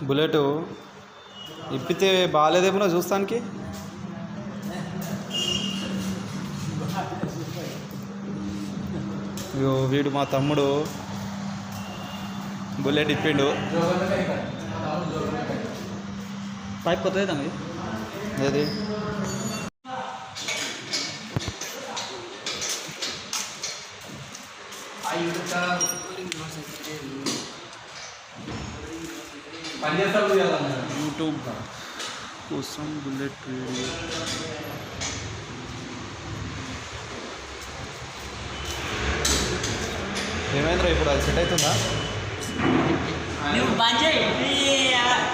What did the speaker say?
Bullet ఇప్పితే బాగాలేదేమో చూస్తానికి. ఇగో వీడు మా తమ్ముడు బుల్లెట్ ఇప్పిండు. పైప్ కొత్తది తమ్మి. ఏది యూట్యూబ్ కోసం బుల్లెట్ వీడియో. ఏమైందిరా ఇప్పుడు అది సెట్ అవుతుందా? నువ్వు బంద్ చేయి.